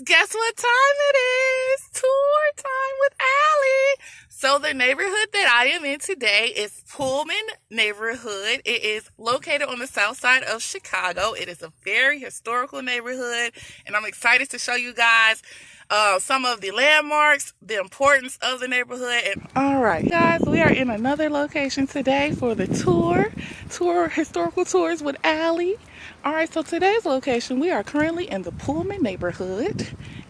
Guess what time it is? Tour time with Allie. So the neighborhood that I am in today is Pullman neighborhood. It is located on the south side of Chicago. It is a very historical neighborhood, and I'm excited to show you guys some of the landmarks, the importance of the neighborhood. And all right, guys, we are in another location today for the tour historical tours with Allie. All right, so today's location, we are currently in the Pullman neighborhood,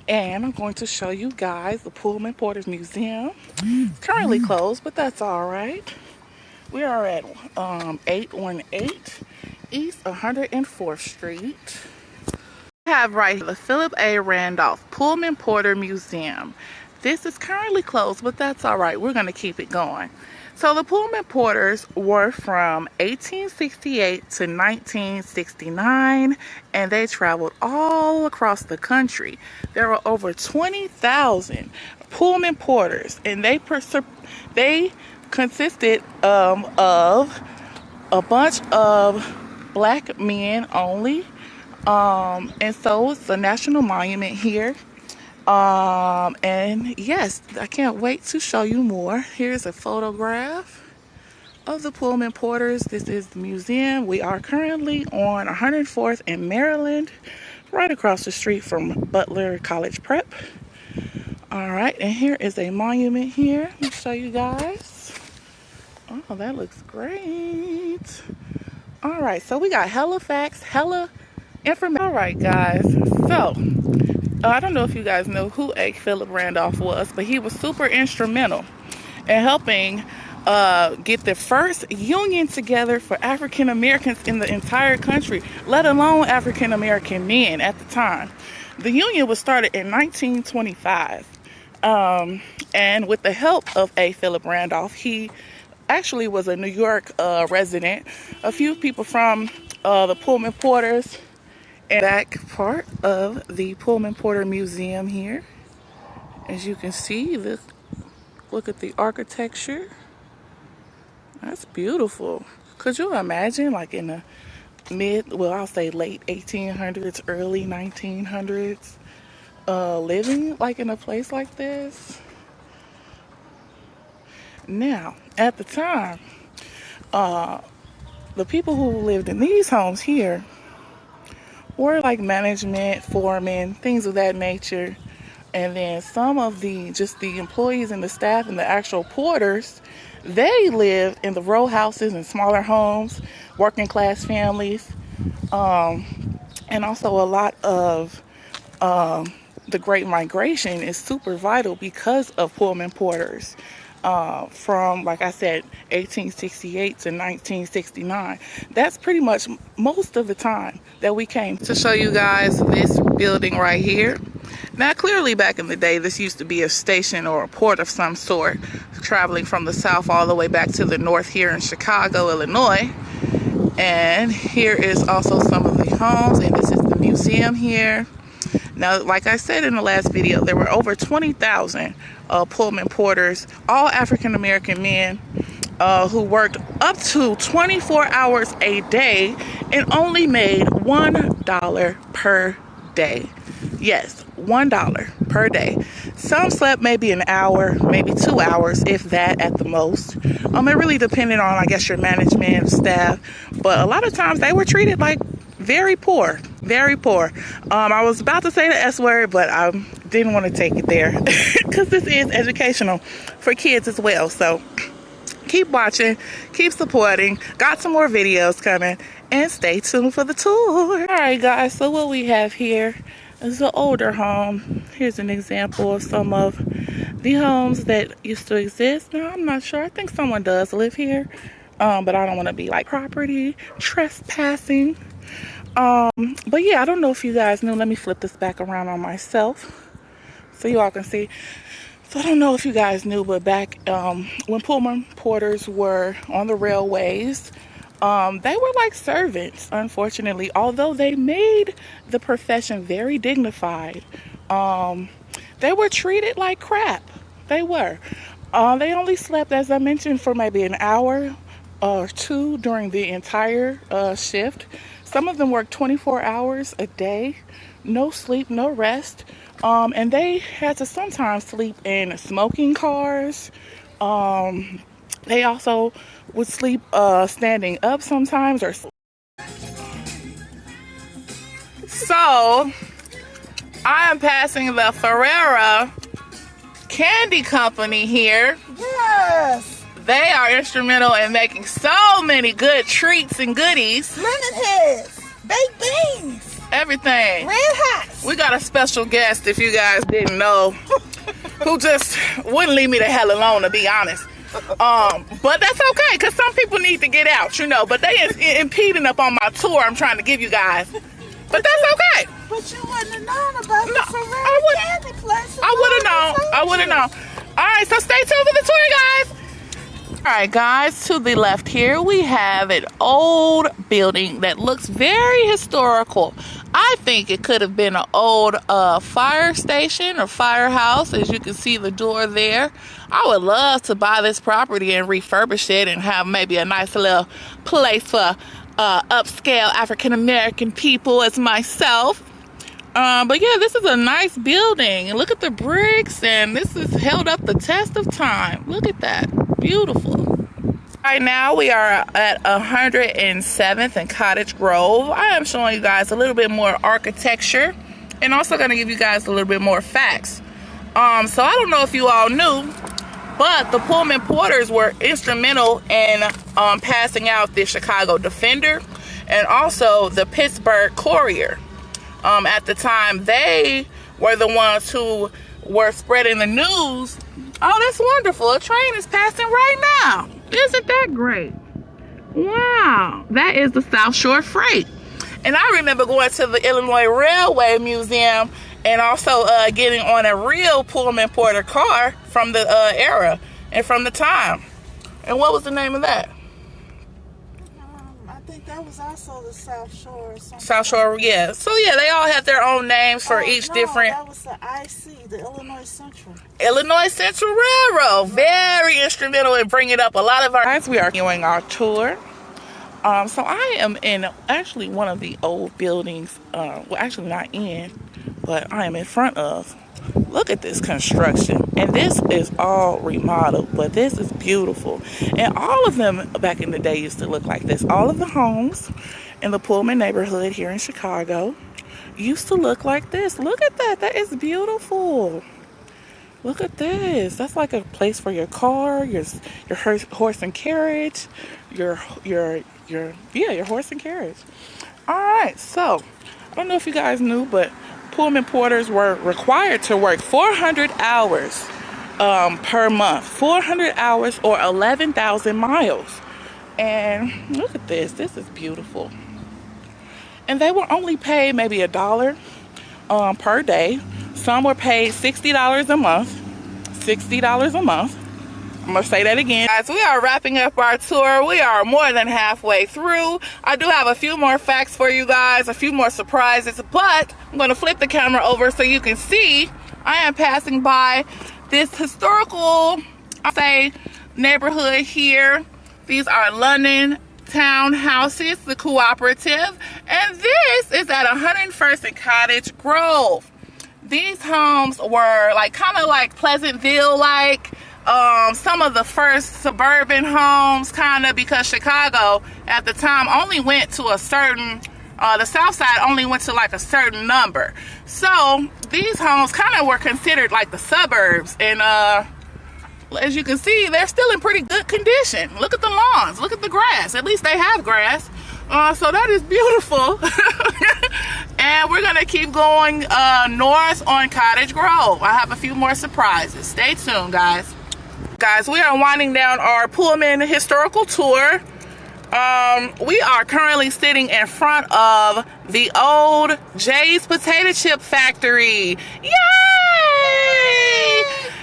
and I'm going to show you guys the Pullman Porters Museum. It's currently closed, but that's all right. We are at 818 East 104th Street. We have right here the Philip A. Randolph Pullman Porter Museum. This is currently closed, but that's all right. We're going to keep it going. So the Pullman Porters were from 1868 to 1969, and they traveled all across the country. There were over 20,000 Pullman Porters, and they consisted of a bunch of black men only. And so it's a national monument here. And yes, I can't wait to show you more. Here's a photograph of the Pullman Porters. This is the museum. We are currently on 104th in Maryland, right across the street from Butler College Prep. All right, and here is a monument here. Let me show you guys. Oh, that looks great. All right, so we got hella facts, hella information. All right, guys, so I don't know if you guys know who A. Philip Randolph was, but he was super instrumental in helping get the first union together for African Americans in the entire country, let alone African American men at the time. The union was started in 1925, and with the help of A. Philip Randolph, he actually was a New York resident. A few people from the Pullman Porters. And back part of the Pullman Porter Museum here. As you can see, look at the architecture. That's beautiful. Could you imagine, like in the I'll say late 1800s, early 1900s, living like in a place like this? Now, at the time, the people who lived in these homes here were like management, foremen, things of that nature. And then some of the employees and the staff and the actual porters, they lived in the row houses and smaller homes, working class families. And also a lot of the Great Migration is super vital because of Pullman Porters. From, like I said, 1868 to 1969. That's pretty much most of the time that we came. To show you guys this building right here. Now, clearly back in the day, this used to be a station or a port of some sort, traveling from the south all the way back to the north here in Chicago, Illinois. And here is also some of the homes, and this is the museum here. Now, like I said in the last video, there were over 20,000 Pullman Porters, all African American men who worked up to 24 hours a day and only made $1 per day. Yes, $1 per day. Some slept maybe an hour, maybe 2 hours, if that at the most. It really depended on, I guess, your management, staff. But a lot of times they were treated like very poor, very poor. I was about to say the S word, but I didn't want to take it there because this is educational for kids as well. So keep watching, keep supporting. Got some more videos coming, and stay tuned for the tour. All right, guys, so what we have here is an older home. Here's an example of some of the homes that used to exist. Now, I'm not sure. I think someone does live here, but I don't want to be like property trespassing. But yeah, I don't know if you guys knew. Let me flip this back around on myself so you all can see. So I don't know if you guys knew, but back when Pullman Porters were on the railways, they were like servants, unfortunately. Although they made the profession very dignified, they were treated like crap. They were. They only slept, as I mentioned, for maybe an hour or two during the entire shift. Some of them worked 24 hours a day. no sleep, no rest. And they had to sometimes sleep in smoking cars. They also would sleep standing up sometimes. Or so I am passing the Ferrera Candy Company here. Yes. They are instrumental in making so many good treats and goodies. Lemon heads, baked beans, Everything. red hots. We got a special guest, if you guys didn't know, who just wouldn't leave me the hell alone, to be honest. But that's okay, because some people need to get out, you know. But they impeding up on my tour I'm trying to give you guys. But that's okay. But you wouldn't have known about the I Ferrera candy place. would have known. I would have known. All right, so stay tuned for the tour, guys. All right, guys, to the left here, we have an old building that looks very historical. I think it could have been an old fire station or firehouse, as you can see the door there. I would love to buy this property and refurbish it and have maybe a nice little place for upscale African-American people as myself. But yeah, this is a nice building. And look at the bricks, and this has held up the test of time. Look at that. Beautiful. Right now we are at 107th and Cottage Grove. I am showing you guys a little bit more architecture and also going to give you guys a little bit more facts. So I don't know if you all knew, but the Pullman Porters were instrumental in passing out the Chicago Defender and also the Pittsburgh Courier. At the time, they were the ones who were spreading the news. Oh, that's wonderful. A train is passing right now. Isn't that great? Wow. That is the South Shore Freight. And I remember going to the Illinois Railway Museum and also getting on a real Pullman Porter car from the era and from the time. And what was the name of that? I think that was also the South Shore or something. South Shore, yeah. So yeah, they all have their own names for each different. That was the IC, the Illinois Central. Illinois Central Railroad. Very instrumental in bringing up a lot of our. Guys, we are doing our tour. So I am in actually one of the old buildings. Well, actually not in, but I am in front of. Look at this construction, and this is all remodeled, but this is beautiful. And all of them back in the day used to look like this. All of the homes in the Pullman neighborhood here in Chicago used to look like this. Look at that. That is beautiful. Look at this. That's like a place for your car, your horse and carriage, your horse and carriage. All right, so I don't know if you guys knew, but Pullman Porters were required to work 400 hours per month. 400 hours or 11,000 miles. And look at this. This is beautiful. And they were only paid maybe $1 per day. Some were paid $60 a month. $60 a month. I'm going to say that again. Guys, we are wrapping up our tour. We are more than halfway through. I do have a few more facts for you guys, a few more surprises, but I'm going to flip the camera over so you can see I am passing by this historical, I'll say, neighborhood here. These are London townhouses, the cooperative, and this is at 101st and Cottage Grove. These homes were like kind of like Pleasantville, like some of the first suburban homes, kind of, because Chicago at the time only went to a certain, the south side only went to like a certain number. So these homes kind of were considered like the suburbs, and as you can see, they're still in pretty good condition. Look at the lawns, look at the grass. At least they have grass. So that is beautiful. And we're gonna keep going north on Cottage Grove. I have a few more surprises. Stay tuned, guys. Guys, we are winding down our Pullman historical tour. We are currently sitting in front of the old Jay's Potato Chip Factory. Yay!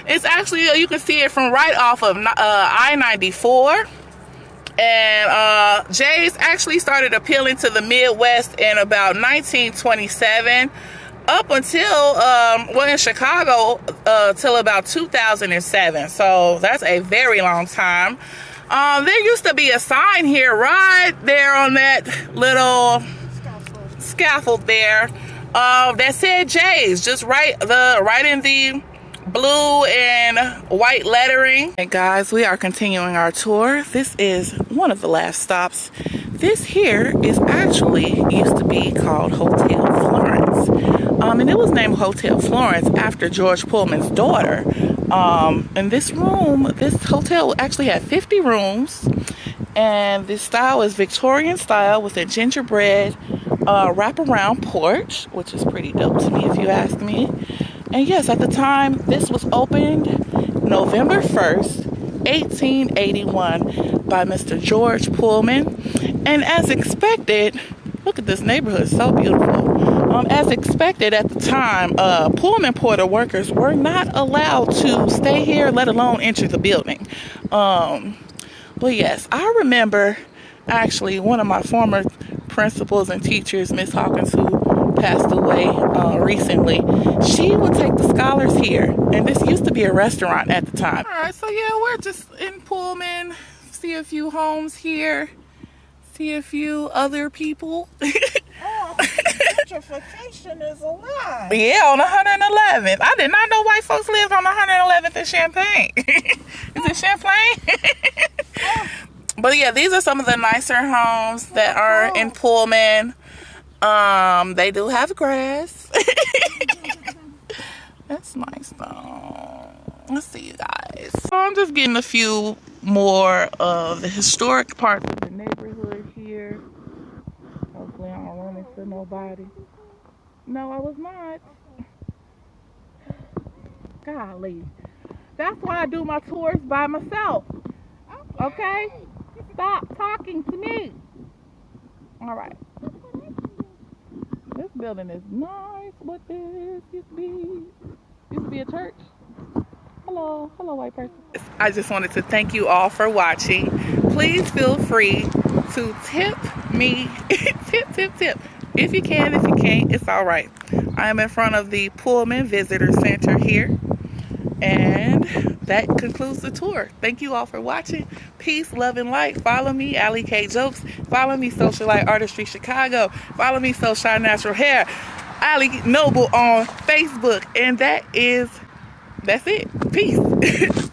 It's actually, you can see it from right off of I-94. And Jay's actually started appealing to the Midwest in about 1927. Up until, well, in Chicago, till about 2007. So that's a very long time. There used to be a sign here right there on that little scaffold there. that said J's, just right in the blue and white lettering. Hey guys, we are continuing our tour. This is one of the last stops. This here is actually used to be called Hotel Florence, and it was named Hotel Florence after George Pullman's daughter. And this hotel actually had 50 rooms, and the style is Victorian style with a gingerbread wraparound porch, which is pretty dope to me if you ask me. And yes, at the time, this was opened November 1st, 1881 by Mr. George Pullman. And as expected, look at this neighborhood, so beautiful. As expected at the time, Pullman Porter workers were not allowed to stay here, let alone enter the building. But yes, I remember actually one of my former principals and teachers, Miss Hawkins, who passed away recently. She would take the scholars here, and this used to be a restaurant at the time. All right, so yeah, we're just in Pullman. See a few homes here. See a few other people. Oh, gentrification is alive. Yeah, on 111th. I did not know white folks lived on 111th in Champaign. Is it Champlain? But yeah, these are some of the nicer homes that are in Pullman. They do have grass. That's nice though. Let's see, you guys. So I'm just getting a few more of the historic parts of the neighborhood here. Hopefully I don't run into nobody. No, I was not. Golly. That's why I do my tours by myself. Okay? Stop talking to me. All right. This building is nice. What this used to be a church. Hello white person. I just wanted to thank you all for watching. Please feel free to tip me. tip. If you can, if you can't, it's all right. I am in front of the Pullman Visitor Center here. And that concludes the tour. Thank you all for watching. Peace, love, and light. Follow me, Allie K Jokes. Follow me, Socialite Artistry Chicago. Follow me, So Shine Natural Hair. Allie Noble on Facebook. And that's it. Peace.